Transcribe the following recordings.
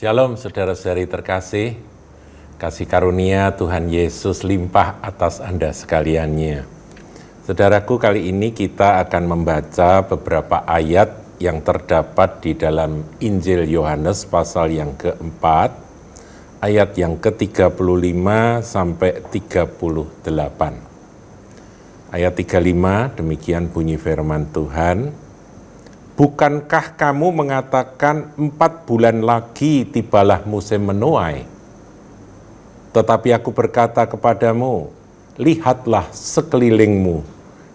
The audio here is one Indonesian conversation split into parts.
Shalom saudara-saudari terkasih, kasih karunia Tuhan Yesus limpah atas Anda sekaliannya. Saudaraku, kali ini kita akan membaca beberapa ayat yang terdapat di dalam Injil Yohanes pasal yang keempat, ayat yang ke-35 sampai 38. Ayat 35, demikian bunyi firman Tuhan. Bukankah kamu mengatakan 4 bulan lagi tibalah musim menuai? Tetapi aku berkata kepadamu, lihatlah sekelilingmu,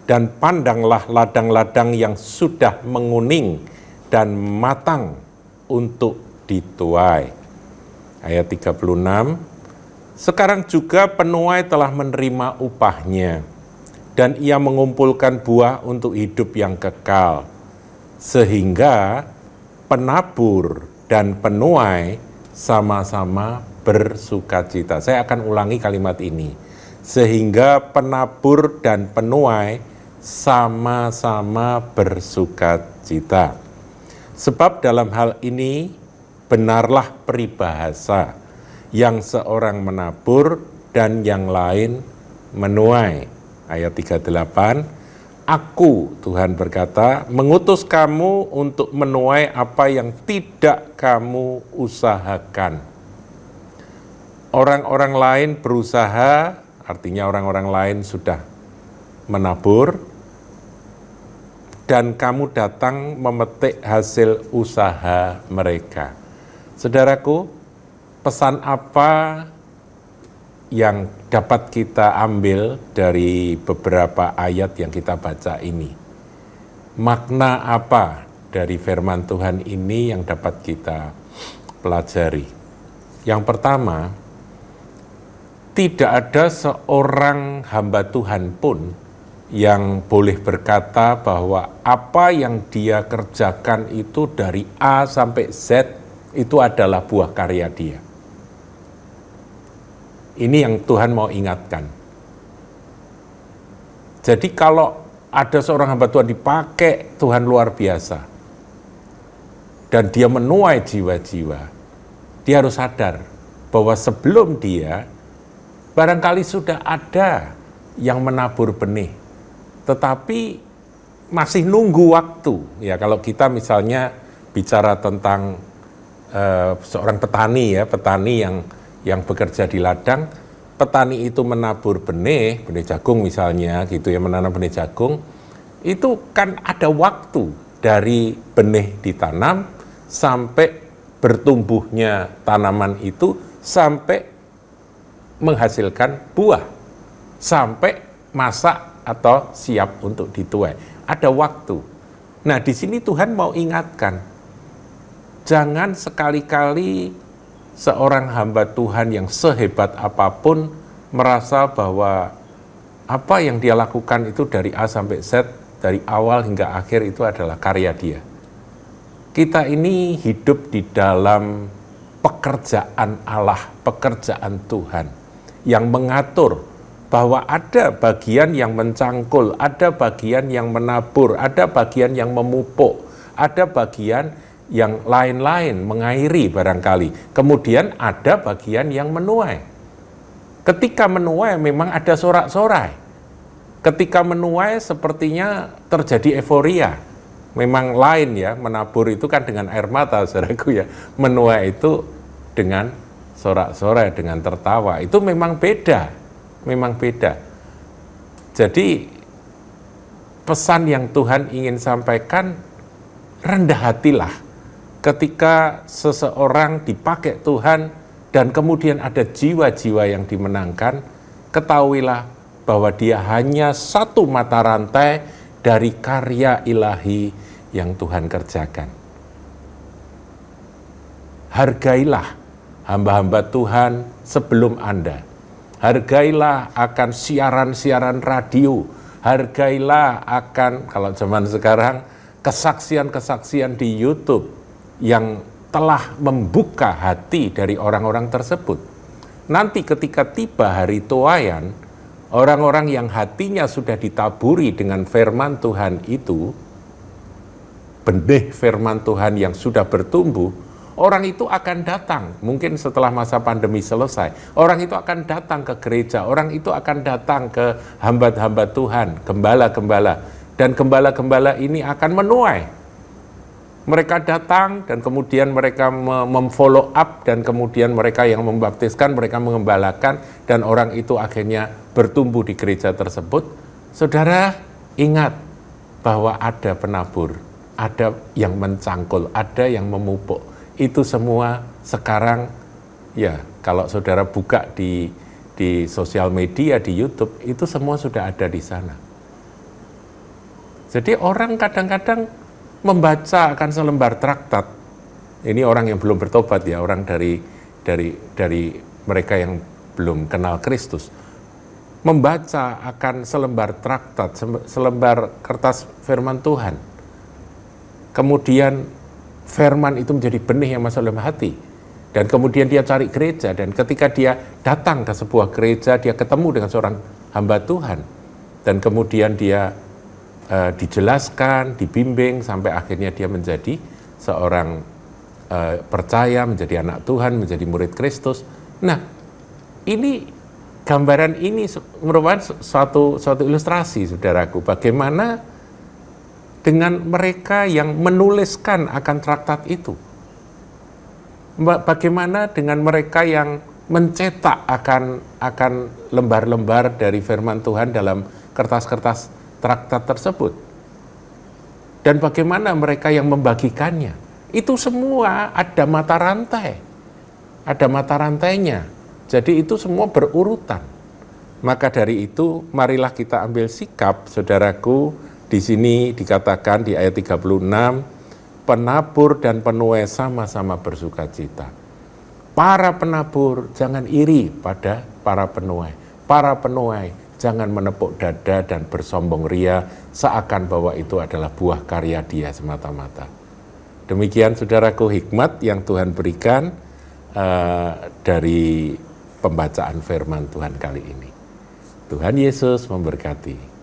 dan pandanglah ladang-ladang yang sudah menguning dan matang untuk dituai. Ayat 36, sekarang juga penuai telah menerima upahnya, dan ia mengumpulkan buah untuk hidup yang kekal, sehingga penabur dan penuai sama-sama bersukacita. Saya akan ulangi kalimat ini. Sehingga penabur dan penuai sama-sama bersukacita. Sebab dalam hal ini benarlah peribahasa, yang seorang menabur dan yang lain menuai. Ayat 38, Aku, Tuhan berkata, mengutus kamu untuk menuai apa yang tidak kamu usahakan. Orang-orang lain berusaha, artinya orang-orang lain sudah menabur, dan kamu datang memetik hasil usaha mereka. Saudaraku, pesan apa yang dapat kita ambil dari beberapa ayat yang kita baca ini? Makna apa dari firman Tuhan ini yang dapat kita pelajari? Yang pertama, tidak ada seorang hamba Tuhan pun yang boleh berkata bahwa apa yang dia kerjakan itu dari A sampai Z itu adalah buah karya dia. Ini yang Tuhan mau ingatkan. Jadi kalau ada seorang hamba Tuhan dipakai Tuhan luar biasa, dan dia menuai jiwa-jiwa, dia harus sadar bahwa sebelum dia, barangkali sudah ada yang menabur benih, tetapi masih nunggu waktu. Ya, kalau kita misalnya bicara tentang seorang petani yang bekerja di ladang, petani itu menabur benih jagung misalnya gitu ya, menanam benih jagung, itu kan ada waktu dari benih ditanam sampai bertumbuhnya tanaman itu, sampai menghasilkan buah, sampai masak atau siap untuk dituai. Ada waktu. Nah, di sini Tuhan mau ingatkan, jangan sekali-kali seorang hamba Tuhan yang sehebat apapun merasa bahwa apa yang dia lakukan itu dari A sampai Z, dari awal hingga akhir itu adalah karya dia. Kita ini hidup di dalam pekerjaan Allah, pekerjaan Tuhan yang mengatur bahwa ada bagian yang mencangkul, ada bagian yang menabur, ada bagian yang memupuk, ada bagian yang lain-lain, mengairi barangkali. Kemudian ada bagian yang menuai. Ketika menuai memang ada sorak-sorai. Ketika menuai sepertinya terjadi euforia. Memang lain ya, menabur itu kan dengan air mata, saudaraku ya. Menuai itu dengan sorak-sorai, dengan tertawa. Itu memang beda. Memang beda. Jadi pesan yang Tuhan ingin sampaikan, rendah hatilah ketika seseorang dipakai Tuhan dan kemudian ada jiwa-jiwa yang dimenangkan. Ketahuilah bahwa dia hanya satu mata rantai dari karya ilahi yang Tuhan kerjakan. Hargailah hamba-hamba Tuhan sebelum Anda. Hargailah akan siaran-siaran radio. Hargailah akan, kalau zaman sekarang, kesaksian-kesaksian di YouTube yang telah membuka hati dari orang-orang tersebut. Nanti ketika tiba hari tuaian, orang-orang yang hatinya sudah ditaburi dengan firman Tuhan itu, benih firman Tuhan yang sudah bertumbuh, orang itu akan datang, mungkin setelah masa pandemi selesai, orang itu akan datang ke gereja, orang itu akan datang ke hamba-hamba Tuhan, gembala-gembala, dan gembala-gembala ini akan menuai. Mereka datang dan kemudian mereka memfollow up dan kemudian mereka yang membaptiskan, mereka mengembalakan dan orang itu akhirnya bertumbuh di gereja tersebut. Saudara ingat bahwa ada penabur, ada yang mencangkul, ada yang memupuk. Itu semua sekarang ya kalau saudara buka di sosial media, di YouTube, itu semua sudah ada di sana. Jadi orang kadang-kadang membaca akan selembar traktat. Ini orang yang belum bertobat ya, orang dari mereka yang belum kenal Kristus. Membaca akan selembar traktat, selembar kertas firman Tuhan. Kemudian firman itu menjadi benih yang masuk dalam hati. Dan kemudian dia cari gereja, dan ketika dia datang ke sebuah gereja, dia ketemu dengan seorang hamba Tuhan. Dan kemudian dia dijelaskan, dibimbing, sampai akhirnya dia menjadi seorang percaya, menjadi anak Tuhan, menjadi murid Kristus. Nah, ini gambaran ini merupakan suatu ilustrasi, saudaraku, bagaimana dengan mereka yang menuliskan akan traktat itu. Bagaimana dengan mereka yang mencetak akan lembar-lembar dari firman Tuhan dalam kertas-kertas traktat tersebut. Dan bagaimana mereka yang membagikannya. Itu semua ada mata rantai. Ada mata rantainya. Jadi itu semua berurutan. Maka dari itu marilah kita ambil sikap, saudaraku. Di sini dikatakan di ayat 36, penabur dan penuai sama-sama bersukacita. Para penabur jangan iri pada para penuai. Para penuai jangan menepuk dada dan bersombong ria seakan bahwa itu adalah buah karya dia semata-mata. Demikian saudaraku hikmat yang Tuhan berikan dari pembacaan firman Tuhan kali ini. Tuhan Yesus memberkati.